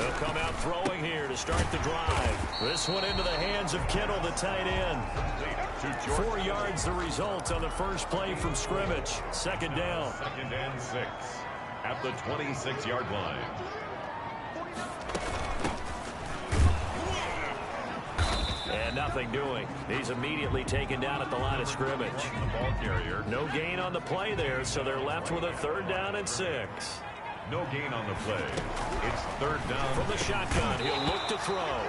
They'll come out throwing here to start the drive. This one into the hands of Kittle, the tight end. 4 yards the result on the first play from scrimmage. Second down. 2nd and 6 at the 26-yard line. And nothing doing. He's immediately taken down at the line of scrimmage. The ball carrier. No gain on the play there, so they're left with a 3rd down and 6. No gain on the play. It's 3rd down. From the shotgun, he'll look to throw.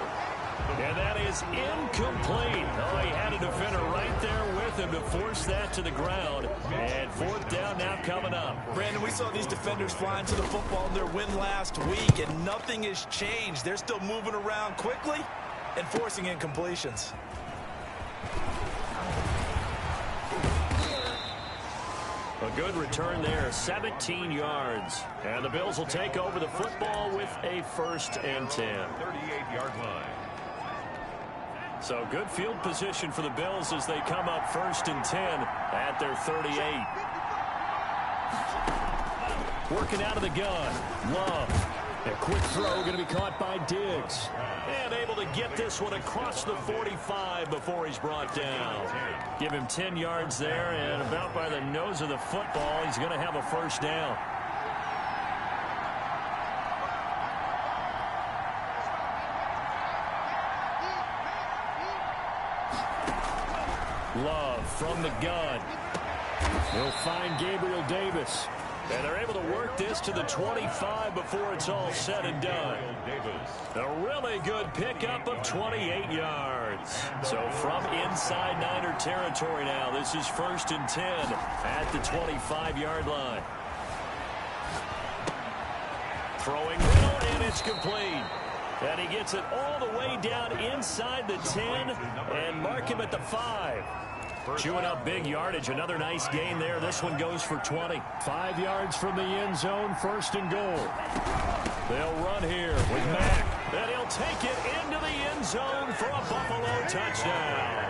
And that is incomplete. Oh, he had a defender right there with him to force that to the ground. And 4th down now coming up. Brandon, we saw these defenders flying to the football in their win last week, and nothing has changed. They're still moving around quickly and forcing incompletions. A good return there, 17 yards. And the Bills will take over the football with a 1st and 10. 38-yard line. So good field position for the Bills as they come up 1st and 10 at their 38. Working out of the gun. Love. A quick throw going to be caught by Diggs. And able to get this one across the 45 before he's brought down. Give him 10 yards there, and about by the nose of the football, he's going to have a 1st down. Love from the gun. He'll find Gabriel Davis. And they're able to work this to the 25 before it's all said and done. A really good pickup of 28 yards. So from inside Niner territory now, this is 1st and 10 at the 25-yard line. Throwing middle, and it's complete. And he gets it all the way down inside the 10 and mark him at the 5. Chewing up big yardage. Another nice gain there. This one goes for 20. 5 yards from the end zone. 1st and goal. They'll run here with Mack. And he'll take it into the end zone for a Buffalo touchdown.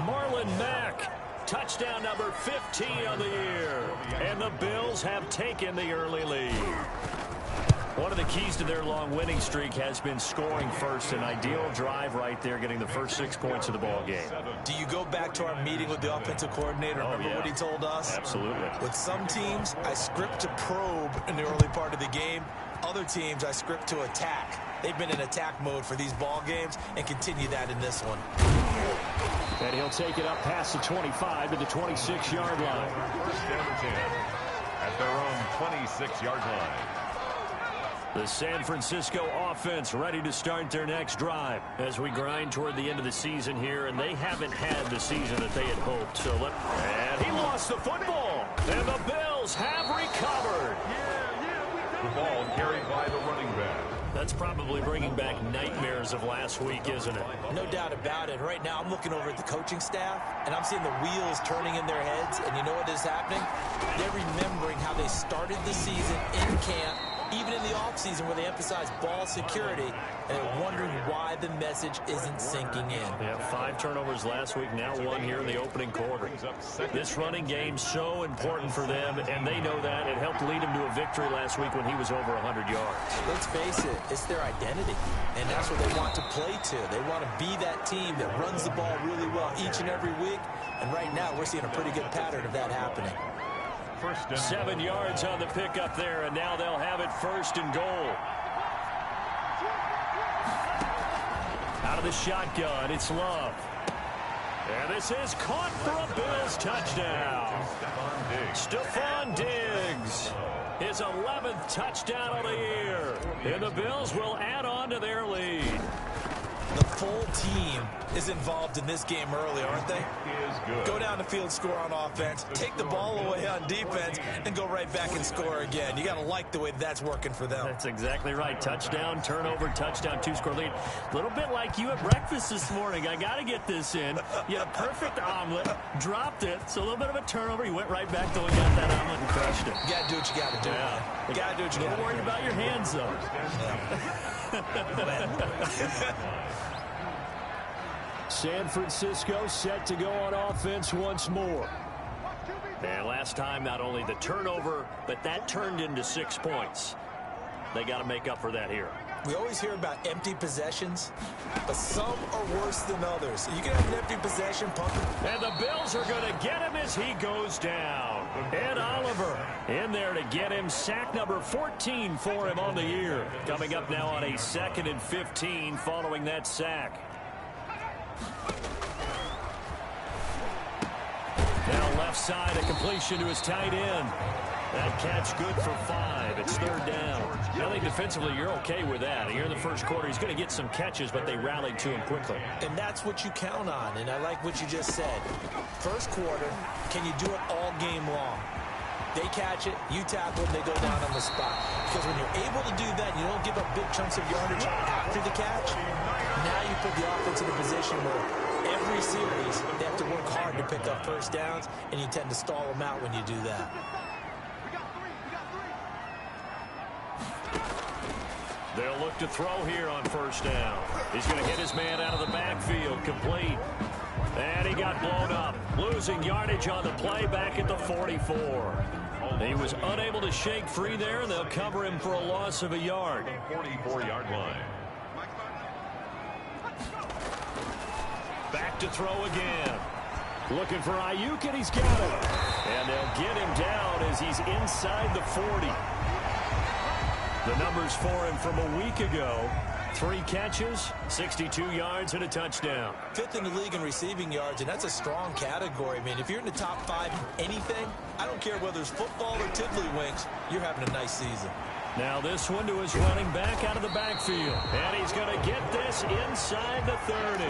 Marlon Mack. Touchdown number 15 on the year. And the Bills have taken the early lead. One of the keys to their long winning streak has been scoring first. An ideal drive right there, getting the first 6 points of the ball game. Do you go back to our meeting with the offensive coordinator? Remember what he told us? Absolutely. With some teams, I script to probe in the early part of the game. Other teams, I script to attack. They've been in attack mode for these ball games and continue that in this one. And he'll take it up past the 25 to the 26-yard line. 1st and 10 at their own 26-yard line. The San Francisco offense ready to start their next drive as we grind toward the end of the season here, and they haven't had the season that they had hoped. And he lost the football, and the Bills have recovered. The ball carried by the running back. That's probably bringing back nightmares of last week, isn't it? No doubt about it. Right now, I'm looking over at the coaching staff, and I'm seeing the wheels turning in their heads, and you know what is happening? They're remembering how they started the season in camp, even in the offseason where they emphasize ball security, and they're wondering why the message isn't sinking in. They had 5 turnovers last week, now 1 here in the opening quarter. This running game so important for them, and they know that. It helped lead them to a victory last week when he was over 100 yards. Let's face it, it's their identity, and that's what they want to play to. They want to be that team that runs the ball really well each and every week, and right now we're seeing a pretty good pattern of that happening. 7 yards on the pickup there, and now they'll have it 1st and goal. Out of the shotgun, it's Love. And this is caught for a Bills touchdown. Stephon Diggs. His 11th touchdown of the year. And the Bills will add on to their lead. The full team is involved in this game early, aren't they? Go down the field, score on offense, take the ball away on defense, and go right back and score again. You got to like the way that's working for them. That's exactly right. Touchdown, turnover, touchdown, 2-score lead. A little bit like you at breakfast this morning. I got to get this in. You had a perfect omelet, dropped it, so a little bit of a turnover. You went right back to and got that omelet and crushed it. You got to do what you got to do. Yeah. You got to do what you got to do. Don't worry about your hands, though. San Francisco set to go on offense once more. And last time, not only the turnover, but that turned into 6 points. They got to make up for that here. We always hear about empty possessions, but some are worse than others. You can have an empty possession, pumping. And the Bills are going to get him as he goes down. Ed Oliver in there to get him. Sack number 14 for him on the year. Coming up now on a 2nd and 15 following that sack. Now left side, a completion to his tight end. That catch good for 5. It's 3rd down. I think defensively you're okay with that. Here in the first quarter, he's going to get some catches, but they rallied to him quickly. And that's what you count on, and I like what you just said. First quarter, can you do it all game long? They catch it, you tackle it, they go down on the spot. Because when you're able to do that, you don't give up big chunks of yardage after the catch. Now you put the offense in a position where every series they have to work hard to pick up first downs, and you tend to stall them out when you do that. They'll look to throw here on first down. He's going to hit his man out of the backfield, complete. And he got blown up, losing yardage on the play back at the 44. He was unable to shake free there, and they'll cover him for a loss of a yard. 44-yard line. Back to throw again. Looking for Ayuk, and he's got it. And they'll get him down as he's inside the 40. The numbers for him from a week ago: 3 catches, 62 yards, and a touchdown. 5th in the league in receiving yards, and that's a strong category. I mean, if you're in the top 5 in anything, I don't care whether it's football or tiddlywinks, you're having a nice season. Now this one to his running back out of the backfield. And he's going to get this inside the 30.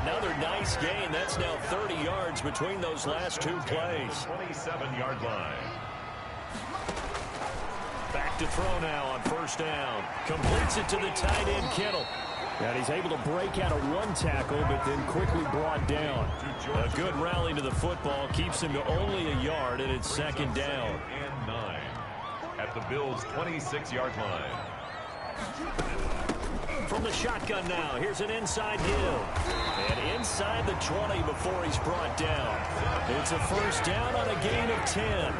Another nice gain. That's now 30 yards between those last 2 plays. 27-yard line. Back to throw now on first down. Completes it to the tight end, Kittle. And he's able to break out of 1 tackle, but then quickly brought down. A good rally to the football keeps him to only a yard, and it's 2nd down. And 9 at the Bills' 26-yard line. From the shotgun now, here's an inside Hill. And inside the 20 before he's brought down. It's a first down on a gain of 10.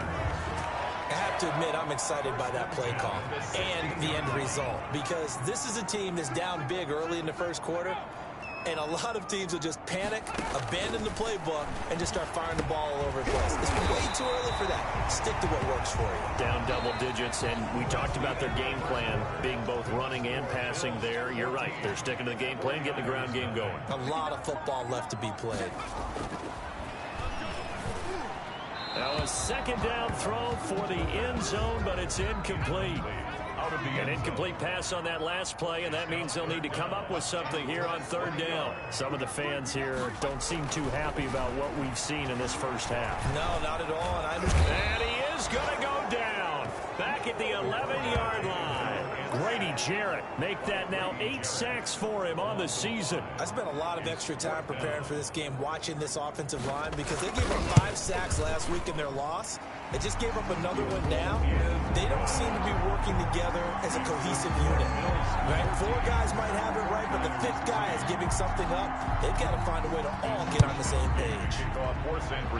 I have to admit, I'm excited by that play call and the end result, because this is a team that's down big early in the first quarter, and a lot of teams will just panic, abandon the playbook, and just start firing the ball all over the place. It's way too early for that. Stick to what works for you. Down double digits, and we talked about their game plan being both running and passing there. You're right. They're sticking to the game plan, getting the ground game going. A lot of football left to be played. Now a 2nd down throw for the end zone, but it's incomplete. An incomplete pass on that last play, and that means they'll need to come up with something here on 3rd down. Some of the fans here don't seem too happy about what we've seen in this first half. No, not at all, and I And he is going to go down back at the 11-yard line. Grady Jarrett make that now 8 sacks for him on the season. I spent a lot of extra time preparing for this game, watching this offensive line, because they gave up 5 sacks last week in their loss. They just gave up another one now. They don't seem to be working together as a cohesive unit. Right? 4 guys might have it right, but the 5th guy is giving something up. They've got to find a way to all get on the same page.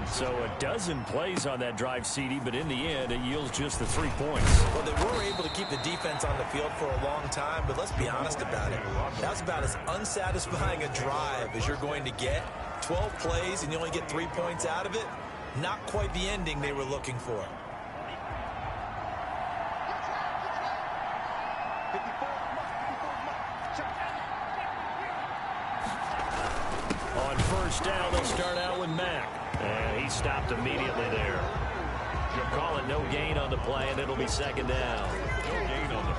So a dozen plays on that drive, CD, but in the end, it yields just the 3 points. Well, they were able to keep the defense on the field for a long time, but let's be honest about it. That was about as unsatisfying a drive as you're going to get. 12 plays, and you only get 3 points out of it. Not quite the ending they were looking for. On first down, they'll start out with Mack. And he stopped immediately there. You'll call it no gain on the play, and it'll be 2nd down.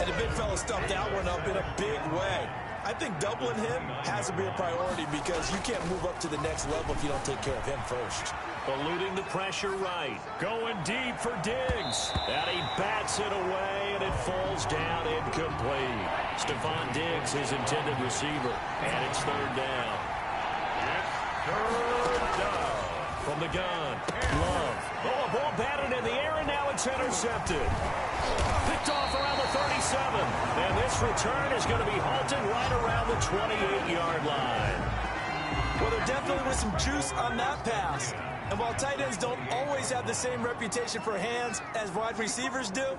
And the big fella stuffed that one up in a big way. I think doubling him has to be a priority, because you can't move up to the next level if you don't take care of him first. Eluding the pressure right. Going deep for Diggs. And he bats it away, and it falls down incomplete. Stephon Diggs, his intended receiver. And it's 3rd down. Third down. From the gun, Love. Oh, a ball batted in the air, and now it's intercepted. Picked off around the 37. And this return is going to be halted right around the 28-yard line. Well, there definitely was some juice on that pass. And while tight ends don't always have the same reputation for hands as wide receivers do,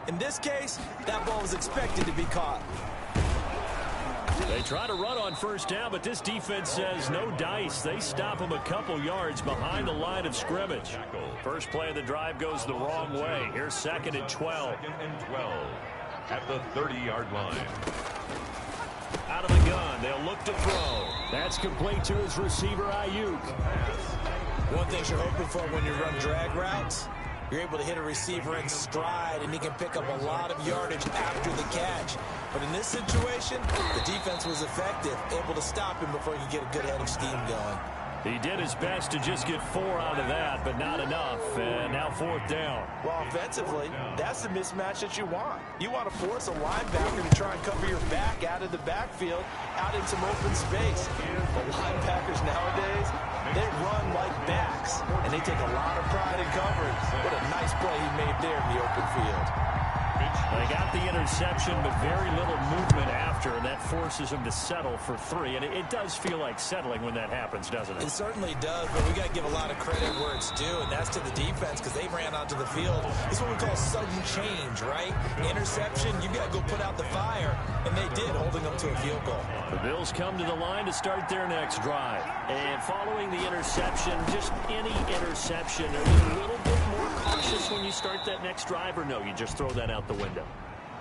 in this case, that ball was expected to be caught. They try to run on first down, but this defense says no dice. They stop them a couple yards behind the line of scrimmage. First play of the drive goes the wrong way. Here's 2nd and 12. 2nd and 12 at the 30-yard line. Out of the gun, they'll look to throw. That's complete to his receiver, Ayuk. One thing you're hoping for when you run drag routes, you're able to hit a receiver in stride, and he can pick up a lot of yardage after the catch. But in this situation, the defense was effective, able to stop him before he could get a good head of steam going. He did his best to just get 4 out of that, but not enough. And now 4th down. Well, offensively, that's the mismatch that you want. You want to force a linebacker to try and cover your back out of the backfield, out in some open space. But linebackers nowadays, they run like backs, and they take a lot of pride in coverage. What a nice play he made there in the open field. They got the interception, but very little movement after, and that forces him to settle for 3. And it does feel like settling when that happens, doesn't it? It certainly does, but we got to give a lot of credit where it's due, and that's to the defense because they ran onto the field. It's what we call sudden change, right? Interception, you got to go put out the fire, and they did, holding them to a field goal. The Bills come to the line to start their next drive. And following the interception, just any interception, are you a little bit more cautious when you start that next drive, or no, you just throw that out the window?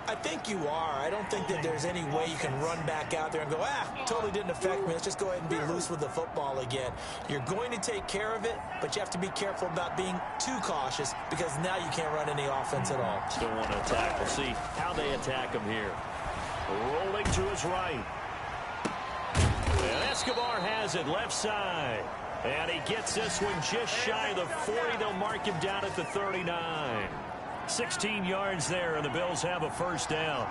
I think you are. I don't think that there's any way you can run back out there and go, totally didn't affect me. Let's just go ahead and be loose with the football again. You're going to take care of it, but you have to be careful about being too cautious because now you can't run any offense at all. Still want to attack. We'll see how they attack him here. Rolling to his right. And Escobar has it left side. And he gets this one just shy of the 40. They'll mark him down at the 39. 16 yards there, and the Bills have a first down.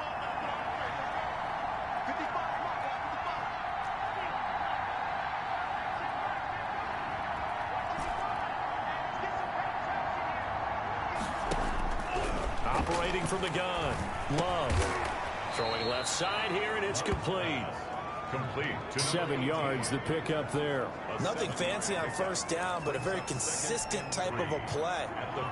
Operating from the gun, Love. Throwing left side here, and it's complete. Complete. 7 yards, the pickup there. Nothing fancy on first down, but a very consistent type of a play.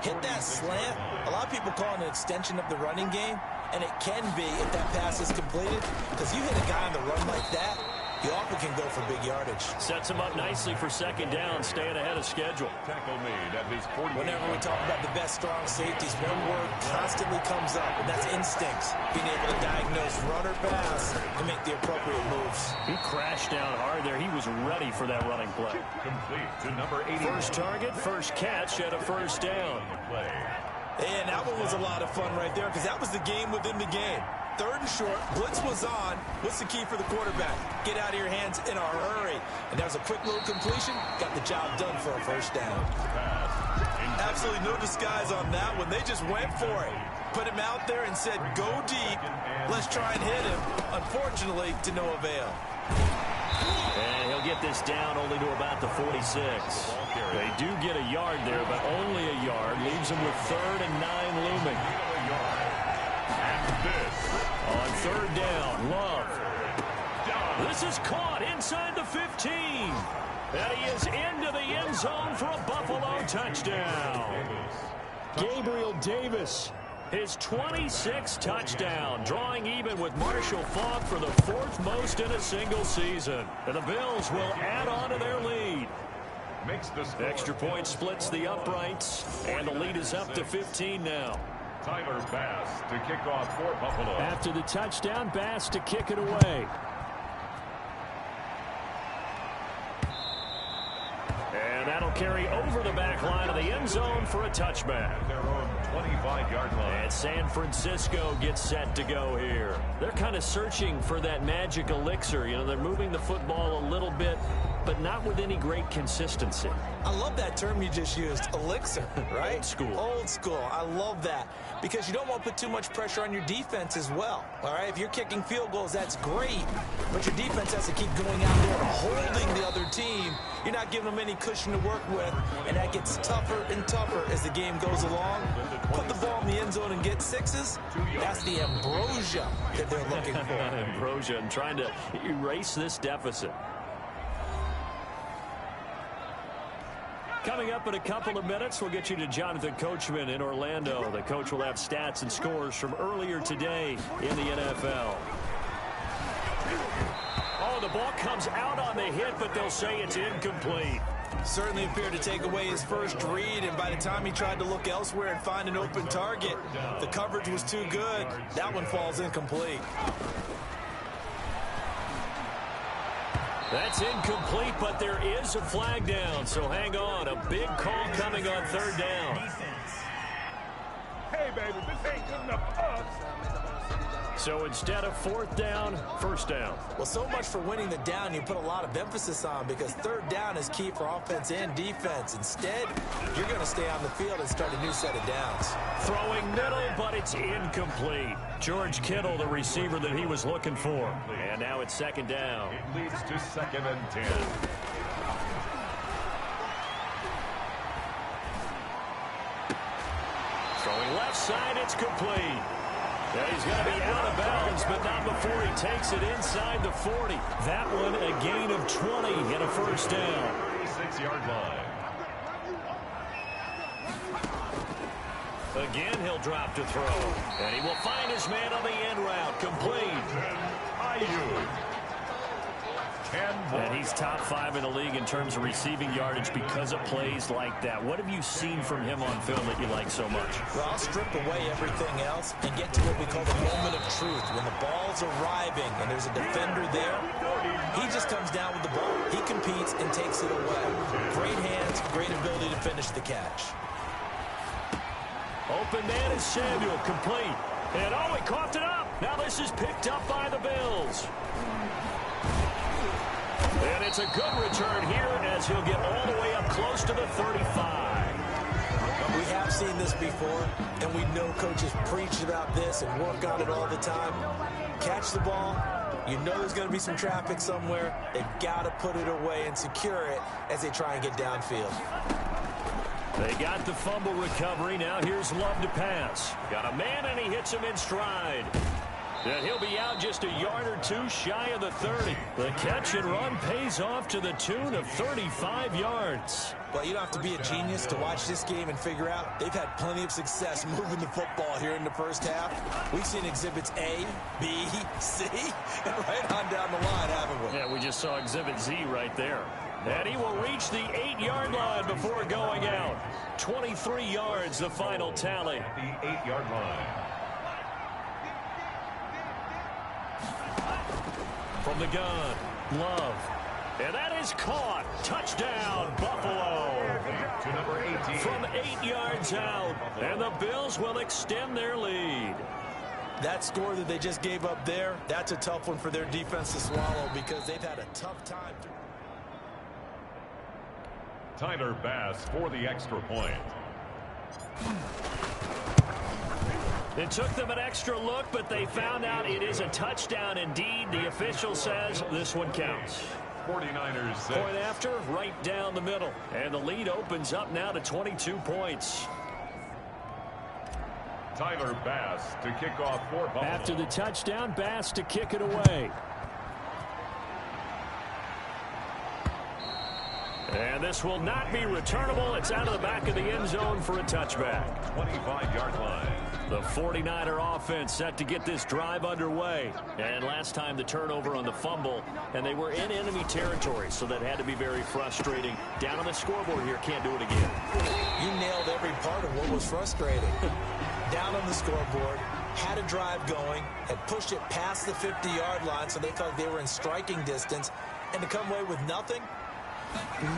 Hit that slant. A lot of people call it an extension of the running game, and it can be if that pass is completed, because you hit a guy on the run like that, you often can go for big yardage. Sets him up nicely for second down, staying ahead of schedule. Tackle made at his 40. Whenever we talk about the best strong safeties, one word constantly comes up, and that's instincts. Being able to diagnose run or pass and make the appropriate moves. He crashed down hard there. He was ready for that running play. Complete to number 80. First target, first catch, and a first down. And that one was a lot of fun right there because that was the game within the game. 3rd and short, blitz was on. What's the key for the quarterback? Get out of your hands in a hurry. And that was a quick little completion. Got the job done for a first down. Absolutely no disguise on that one. They just went for it. Put him out there and said, go deep. Let's try and hit him. Unfortunately, to no avail. And he'll get this down only to about the 46. They do get a yard there, but only a yard. Leaves them with 3rd and 9 looming. On 3rd down, Love. This is caught inside the 15. And he is into the end zone for a Buffalo touchdown. Gabriel Davis, his 26th touchdown, drawing even with Marshall Faulk for the 4th most in a single season. And the Bills will add on to their lead. Extra point splits the uprights, and the lead is up to 15 now. Tyler Bass to kick off for Buffalo. After the touchdown, Bass to kick it away. And that'll carry over the back line of the end zone for a touchback. At their own 25-yard line. And San Francisco gets set to go here. They're kind of searching for that magic elixir. You know, they're moving the football a little bit, but not with any great consistency. I love that term you just used, elixir, right? Old school. Old school. I love that because you don't want to put too much pressure on your defense as well, all right? If you're kicking field goals, that's great, but your defense has to keep going out there and holding the other team. You're not giving them any cushion to work with, and that gets tougher and tougher as the game goes along. Put the ball in the end zone and get 6s. That's the ambrosia that they're looking for. Ambrosia and trying to erase this deficit. Coming up in a couple of minutes, we'll get you to Jonathan Coachman in Orlando. The coach will have stats and scores from earlier today in the NFL. the ball comes out on the hit, but they'll say it's incomplete. Certainly appeared to take away his first read, and by the time he tried to look elsewhere and find an open target, the coverage was too good. That one falls incomplete. That's incomplete, but there is a flag down, so hang on. A big call coming on third down. Hey, baby, this ain't good enough for us. So instead of fourth down, first down. Well, so much for winning the down you put a lot of emphasis on, because third down is key for offense and defense. Instead, you're going to stay on the field and start a new set of downs. Throwing middle, but it's incomplete. George Kittle, the receiver that he was looking for. And now it's second down. It leads to 2nd and 10. Throwing left side, it's complete. And he's going to be out of bounds, but not before he takes it inside the 40. That one a gain of 20 and a first down. 36-yard line. Again, he'll drop to throw. And he will find his man on the end route. Complete. And he's top 5 in the league in terms of receiving yardage because of plays like that. What have you seen from him on film that you like so much? Well, I'll strip away everything else and get to what we call the moment of truth. When the ball's arriving and there's a defender there, he just comes down with the ball. He competes and takes it away. Great hands, great ability to finish the catch. Open man is Samuel, complete. And oh, he coughed it up. Now this is picked up by the Bills. And it's a good return here as he'll get all the way up close to the 35. We have seen this before, and we know coaches preach about this and work on it all the time. Catch the ball. You know there's going to be some traffic somewhere. They've got to put it away and secure it as they try and get downfield. They got the fumble recovery. Now here's Love to pass. Got a man, and he hits him in stride. And he'll be out just a yard or two shy of the 30. The catch and run pays off to the tune of 35 yards. Well, you don't have to be a genius to watch this game and figure out they've had plenty of success moving the football here in the first half. We've seen exhibits A, B, C, and right on down the line, haven't we? Yeah, we just saw exhibit Z right there. And he will reach the 8-yard line before going out. 23 yards, the final tally. The 8-yard line. From the gun, Love. And that is caught. Touchdown, Buffalo. To number 18. From 8 yards out. And the Bills will extend their lead. That score that they just gave up there, that's a tough one for their defense to swallow because they've had a tough time. Tyler Bass for the extra point. It took them an extra look, but they found out it is a touchdown indeed. The official says this one counts. 49ers 6. Point after, right down the middle. And the lead opens up now to 22 points. Tyler Bass to kick off for Buffalo. After the touchdown, Bass to kick it away. And this will not be returnable. It's out of the back of the end zone for a touchback. 25-yard line. The 49er offense set to get this drive underway. And last time the turnover on the fumble, and they were in enemy territory, so that had to be very frustrating. Down on the scoreboard here, can't do it again. You nailed every part of what was frustrating. Down on the scoreboard, had a drive going, had pushed it past the 50-yard line, so they thought they were in striking distance, and to come away with nothing,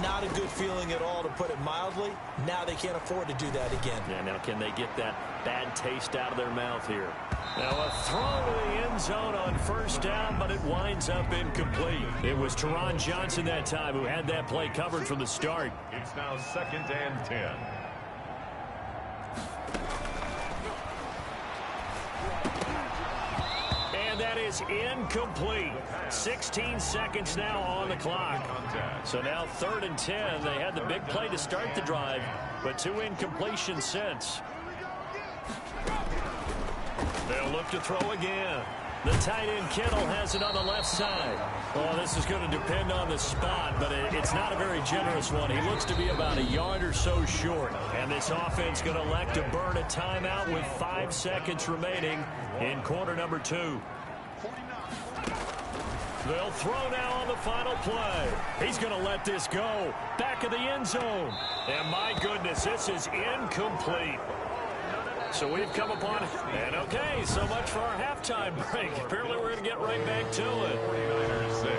not a good feeling at all, to put it mildly. Now they can't afford to do that again. Yeah, now can they get that bad taste out of their mouth here? Now a throw to the end zone on first down, but it winds up incomplete. It was Teron Johnson that time who had that play covered from the start. It's now 2nd and 10. That is incomplete. 16 seconds now on the clock. So now 3rd and 10. They had the big play to start the drive, but 2 incompletions since. They'll look to throw again. The tight end Kittle has it on the left side. Well, this is going to depend on the spot, but it's not a very generous one. He looks to be about a yard or so short. And this offense going to elect to burn a timeout with 5 seconds remaining in quarter number 2. They'll throw now on the final play. He's going to let this go. Back of the end zone. And my goodness, this is incomplete. So we've come upon it. And okay, so much for our halftime break. Apparently we're going to get right back to it. 49ers 6.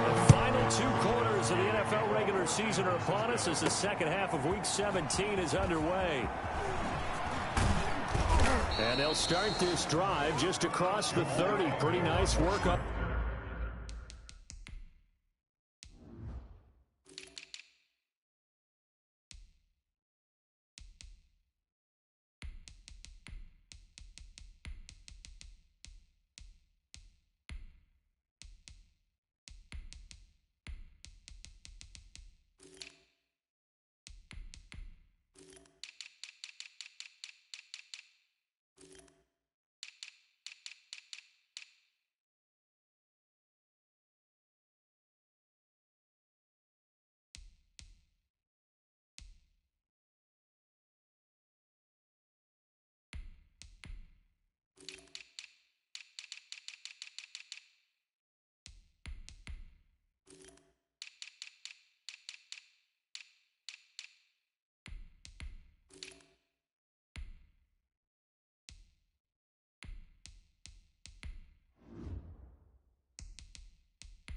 The final 2 quarters of the NFL regular season are upon us as the second half of Week 17 is underway. And they'll start this drive just across the 30. Pretty nice work up.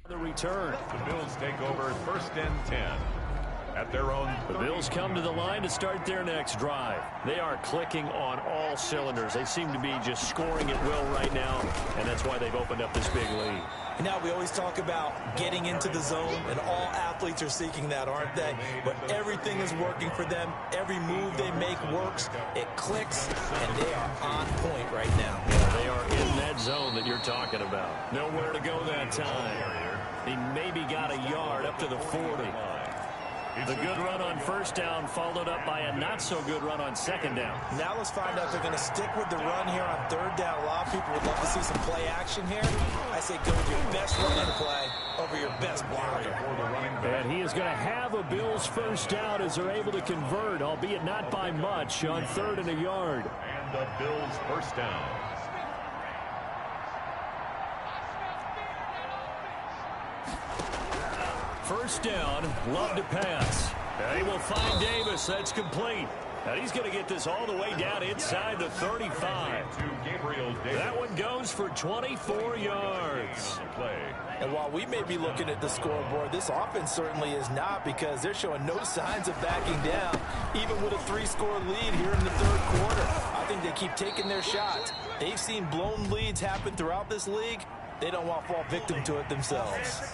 The return. The Bills take over 1st and 10 at their own. The Bills come to the line to start their next drive. They are clicking on all cylinders. They seem to be just scoring at will right now, and that's why they've opened up this big lead. Now, we always talk about getting into the zone, and all athletes are seeking that, aren't they? But everything is working for them. Every move they make works. It clicks, and they are on point right now. Yeah, they are in that zone that you're talking about. Nowhere to go that time. He maybe got a yard up to the 40. The good run on 1st down followed up by a not-so-good run on 2nd down. Now let's find out if they're going to stick with the run here on 3rd down. A lot of people would love to see some play action here. I say go with your best running play over your best blocker. And he is going to have a Bills 1st down as they're able to convert, albeit not by much, on 3rd and a yard. And the Bills 1st down. First down, love to pass. And he will find Davis. That's complete. And he's going to get this all the way down inside the 35. That one goes for 24 yards. And while we may be looking at the scoreboard, this offense certainly is not, because they're showing no signs of backing down, even with a 3-score lead here in the 3rd quarter. I think they keep taking their shots. They've seen blown leads happen throughout this league. They don't want to fall victim to it themselves.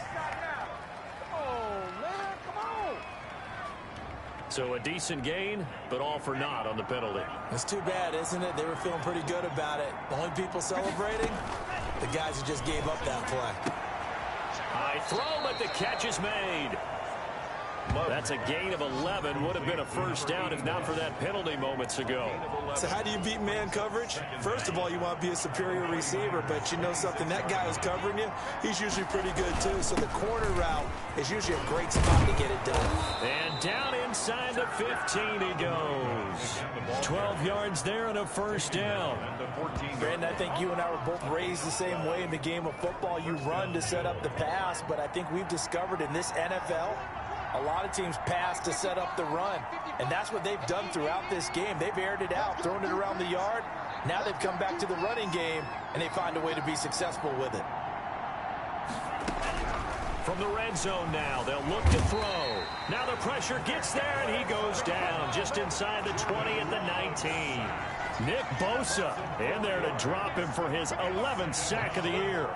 So a decent gain, but all for naught on the penalty. It's too bad, isn't it? They were feeling pretty good about it. The only people celebrating, the guys who just gave up that play. High throw, but the catch is made. That's a gain of 11. Would have been a 1st down if not for that penalty moments ago. So how do you beat man coverage? First of all, you want to be a superior receiver, but you know something, that guy who's covering you, he's usually pretty good too. So the corner route is usually a great spot to get it done. And down inside the 15 he goes. 12 yards there and a 1st down. Brandon, I think you and I were both raised the same way in the game of football. You run to set up the pass, but I think we've discovered in this NFL, a lot of teams pass to set up the run, and that's what they've done throughout this game. They've aired it out, thrown it around the yard. Now they've come back to the running game, and they find a way to be successful with it. From the red zone now, they'll look to throw. Now the pressure gets there, and he goes down just inside the 20 at the 19. Nick Bosa in there to drop him for his 11th sack of the year.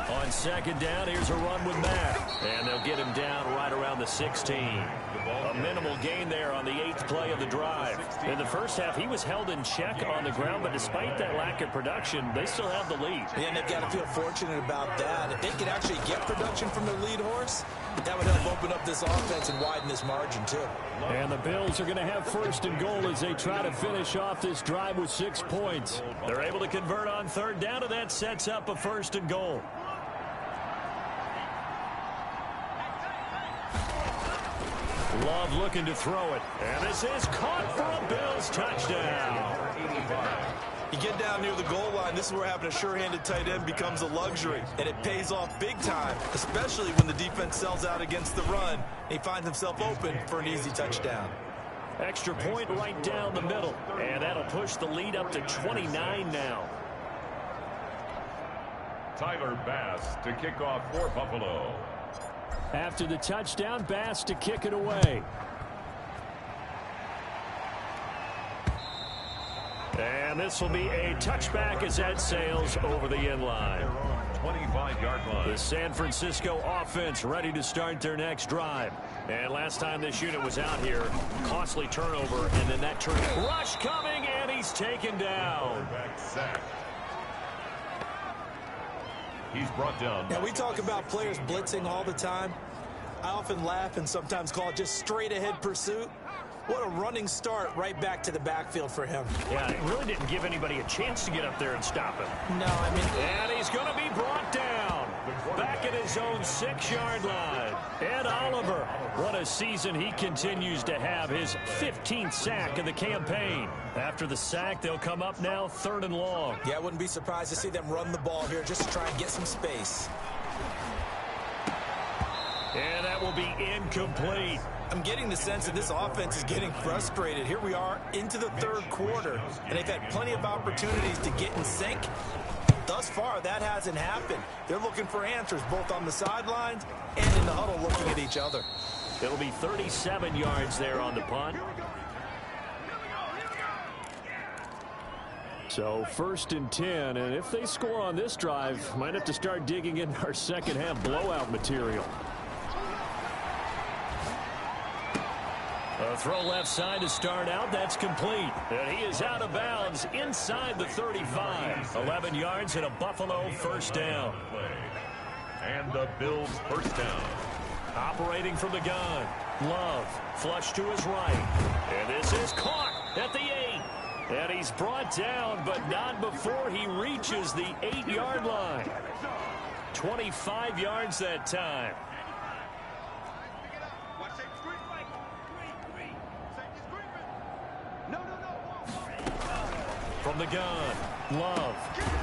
On 2nd down, here's a run with Matt. And they'll get him down right around the 16. A minimal gain there on the 8th play of the drive. In the 1st half, he was held in check on the ground, but despite that lack of production, they still have the lead. Yeah, and they've got to feel fortunate about that. If they can actually get production from their lead horse, that would help open up this offense and widen this margin too. And the Bills are going to have 1st and goal as they try to finish off this drive with 6 points. They're able to convert on 3rd down, and that sets up a 1st and goal. Love looking to throw it. And this is caught for a Bills touchdown. You get down near the goal line, this is where having a sure-handed tight end becomes a luxury, and it pays off big time, especially when the defense sells out against the run, and he finds himself open for an easy touchdown. Extra point right down the middle, and that'll push the lead up to 29 now. Tyler Bass to kick off for Buffalo. After the touchdown, Bass to kick it away. And this will be a touchback as that sails over the end line. 25-yard line. The San Francisco offense ready to start their next drive. And last time this unit was out here, costly turnover, and then that turn. Rush coming, and he's taken down. Sack. He's brought down. Now, we talk about players blitzing all the time. I often laugh and sometimes call it just straight-ahead pursuit. What a running start right back to the backfield for him. Yeah, it really didn't give anybody a chance to get up there and stop him. No, I mean... And he's going to be brought down. Back at his own 6-yard line. Ed Oliver, what a season he continues to have. His 15th sack of the campaign. After the sack, they'll come up now 3rd and long. Yeah, I wouldn't be surprised to see them run the ball here just to try and get some space. And that will be incomplete. I'm getting the sense that this offense is getting frustrated. Here we are into the 3rd quarter, and they've had plenty of opportunities to get in sync. Thus far, that hasn't happened. They're looking for answers both on the sidelines and in the huddle looking at each other. It'll be 37 yards there on the punt. So 1st and 10, and if they score on this drive, might have to start digging in our second half blowout material. A throw left side to start out. That's complete. And he is out of bounds inside the 35. 11 yards and a Buffalo first down. And the Bills first down. Operating from the gun. Love. Flush to his right. And this is caught at the 8. And he's brought down, but not before he reaches the 8-yard line. 25 yards that time. From the gun, Love.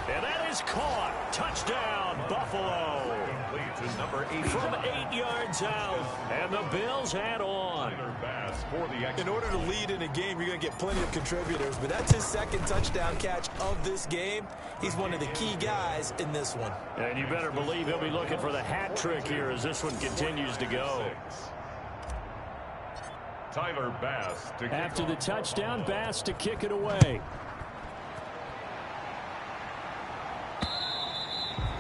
And that is caught. Touchdown, Buffalo. To number 80. From 8 yards out. And the Bills head on. In order to lead in a game, you're going to get plenty of contributors. But that's his 2nd touchdown catch of this game. He's one of the key guys in this one. And you better believe he'll be looking for the hat trick here as this one continues to go. Tyler Bass to kick After the off. touchdown, Bass to kick it away.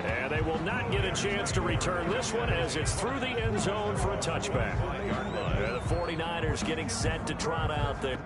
And they will not get a chance to return this one as it's through the end zone for a touchback. The 49ers getting set to trot out there.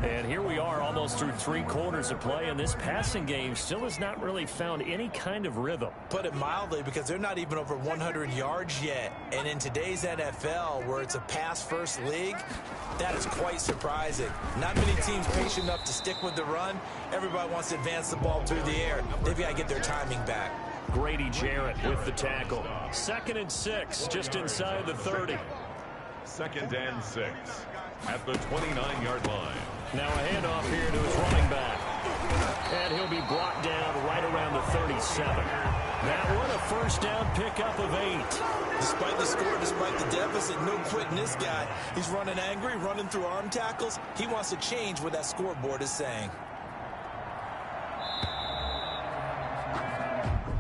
And here we are almost through 3 quarters of play, and this passing game still has not really found any kind of rhythm. Put it mildly, because they're not even over 100 yards yet. And in today's NFL, where it's a pass-first league, that is quite surprising. Not many teams patient enough to stick with the run. Everybody wants to advance the ball through the air. They've got to get their timing back. Grady Jarrett with the tackle. 2nd and 6, just inside the 30. 2nd and 6 at the 29-yard line. Now a handoff here to his running back. And he'll be brought down right around the 37. That one a first down pickup of 8. Despite the score, despite the deficit, no quitting this guy. He's running angry, running through arm tackles. He wants to change what that scoreboard is saying.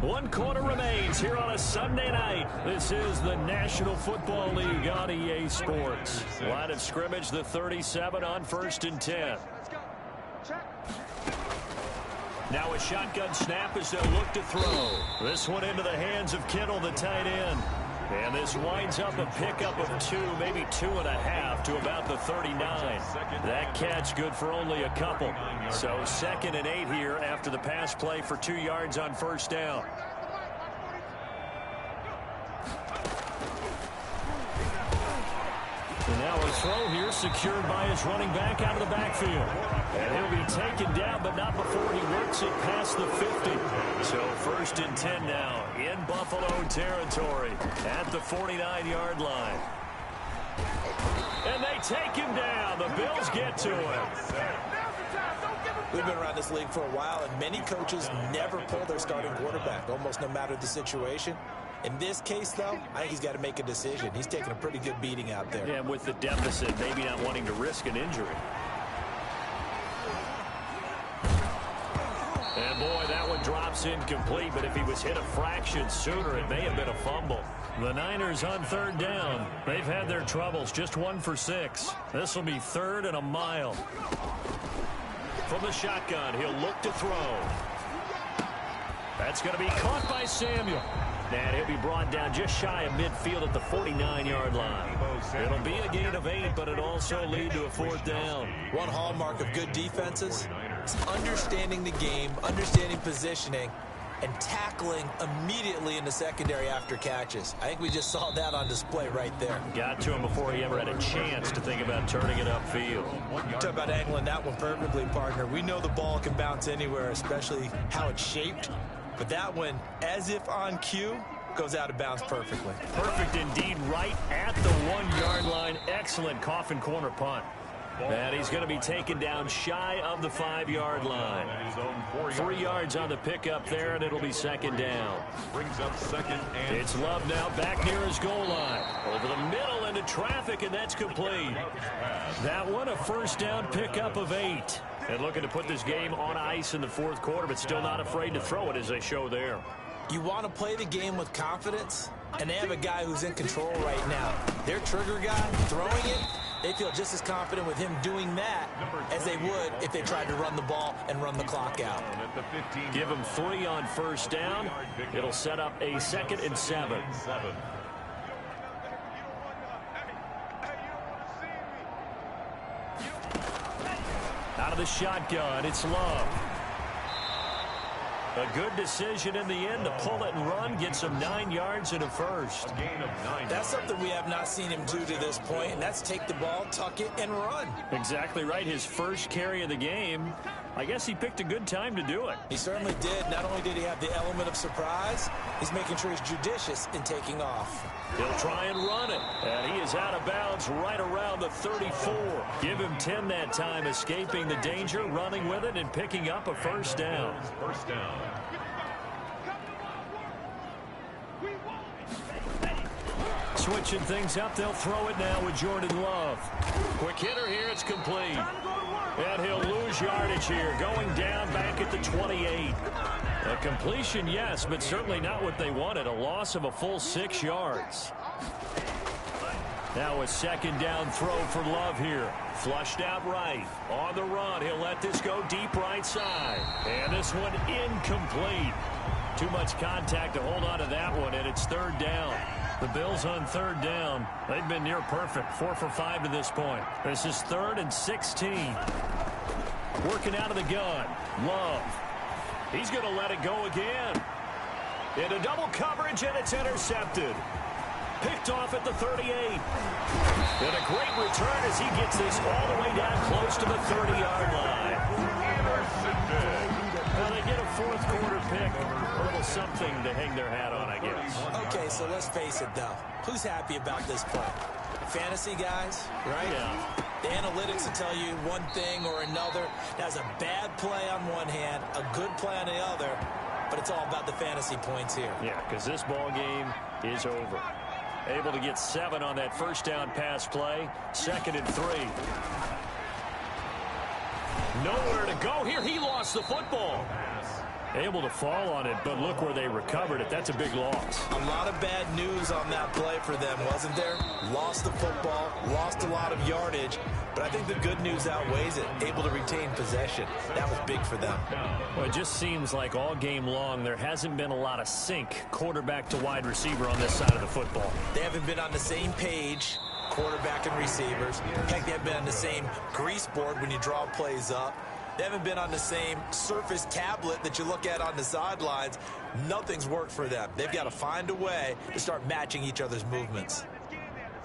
1 quarter remains here on a Sunday night. This is the National Football League on EA Sports. Line of scrimmage, the 37 on 1st and 10. Now a shotgun snap as they'll look to throw. This one into the hands of Kittle, the tight end. And this winds up a pickup of 2, maybe 2.5 to about the 39. That catch good for only a couple. So 2nd and 8 here after the pass play for 2 yards on 1st down. And now a throw here secured by his running back out of the backfield. And he'll be taken down, but not before he works it past the 50. So 1st and 10 now in Buffalo territory at the 49-yard line. And they take him down. The Bills get to him. We've been around this league for a while, and many coaches never pull their starting quarterback, almost no matter the situation. In this case, though, I think he's got to make a decision. He's taking a pretty good beating out there. Yeah, with the deficit, maybe not wanting to risk an injury. And, boy, that one drops incomplete, but if he was hit a fraction sooner, it may have been a fumble. The Niners on 3rd down. They've had their troubles, just 1 for 6. This will be 3rd and a mile. From the shotgun, he'll look to throw. That's going to be caught by Samuel. And he'll be brought down just shy of midfield at the 49-yard line. It'll be a gain of 8, but it'll also lead to a 4th down. One hallmark of good defenses is understanding the game, understanding positioning, and tackling immediately in the secondary after catches. I think we just saw that on display right there. Got to him before he ever had a chance to think about turning it upfield. Talk about angling that one perfectly, partner. We know the ball can bounce anywhere, especially how it's shaped. But that one, as if on cue, goes out of bounds perfectly. Perfect indeed, right at the 1-yard line. Excellent coffin corner punt. And he's going to be taken down shy of the 5-yard line. 3 yards on the pickup there, and it'll be 2nd down. Brings up 2nd and... It's Love now back near his goal line. Over the middle into traffic, and that's complete. That one a 1st down pickup of 8. And looking to put this game on ice in the 4th quarter, but still not afraid to throw it as they show there. You want to play the game with confidence, and they have a guy who's in control right now. Their trigger guy throwing it, they feel just as confident with him doing that as they would if they tried to run the ball and run the clock out. Give him 3 on 1st down. It'll set up a 2nd and 7. Out of the shotgun, it's Love. A good decision in the end to pull it and run, get some 9 yards and a first. That's something we have not seen him do to this point, and that's take the ball, tuck it, and run. Exactly right. His first carry of the game. I guess he picked a good time to do it. He certainly did. Not only did he have the element of surprise, he's making sure he's judicious in taking off. He'll try and run it. And he is out of bounds right around the 34. Give him 10 that time, escaping the danger, running with it, and picking up a first down. First down. Switching things up, they'll throw it now with Jordan Love. Quick hitter here, it's complete. And he'll lose yardage here, going down back at the 28. A completion, yes, but certainly not what they wanted. A loss of a full 6 yards. Now a 2nd down throw for Love here. Flushed out right. On the run, he'll let this go deep right side. And this one incomplete. Too much contact to hold on to that one, and it's 3rd down. The Bills on 3rd down. They've been near perfect. 4 for 5 to this point. This is 3rd and 16. Working out of the gun. Love. He's going to let it go again. Into double coverage, and it's intercepted. Picked off at the 38. And a great return as he gets this all the way down close to the 30-yard line. Well, they get a fourth quarter pick. A little something to hang their hat on, I guess. Okay, so let's face it, though. Who's happy about this play? Fantasy guys, right? Yeah. The analytics will tell you one thing or another. That's a bad play on one hand, a good play on the other, but it's all about the fantasy points here. Yeah, because this ball game is over. Able to get 7 on that first down pass play. 2nd and 3. Nowhere to go here. He lost the football. Able to fall on it, but look where they recovered it. That's a big loss. A lot of bad news on that play for them, wasn't there? Lost the football, lost a lot of yardage, but I think the good news outweighs it. Able to retain possession. That was big for them. Well, it just seems like all game long there hasn't been a lot of sync quarterback to wide receiver on this side of the football. They haven't been on the same page, quarterback and receivers. Heck, they haven't been on the same grease board when you draw plays up. They haven't been on the same Surface tablet that you look at on the sidelines. Nothing's worked for them. They've got to find a way to start matching each other's movements.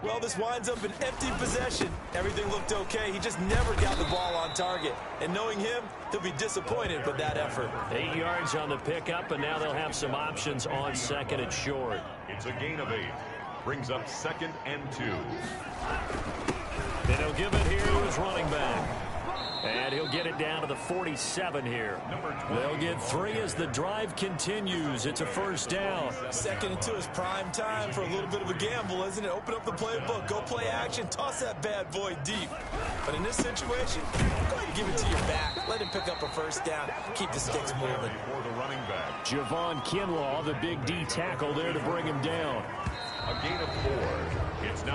Well, this winds up an empty possession. Everything looked okay. He just never got the ball on target. And knowing him, he'll be disappointed with that effort. 8 yards on the pickup, and now they'll have some options on 2nd and short. It's a gain of 8. Brings up 2nd and 2. And he'll give it here to his running back. And he'll get it down to the 47 here. They'll get 3 as the drive continues. It's a first down. 2nd and 2 is prime time for a little bit of a gamble, isn't it? Open up the playbook, go play action, toss that bad boy deep. But in this situation, go ahead and give it to your back. Let him pick up a first down. Keep the sticks moving. For the running back. Javon Kinlaw, the big D tackle there to bring him down. A gain of 4. It's now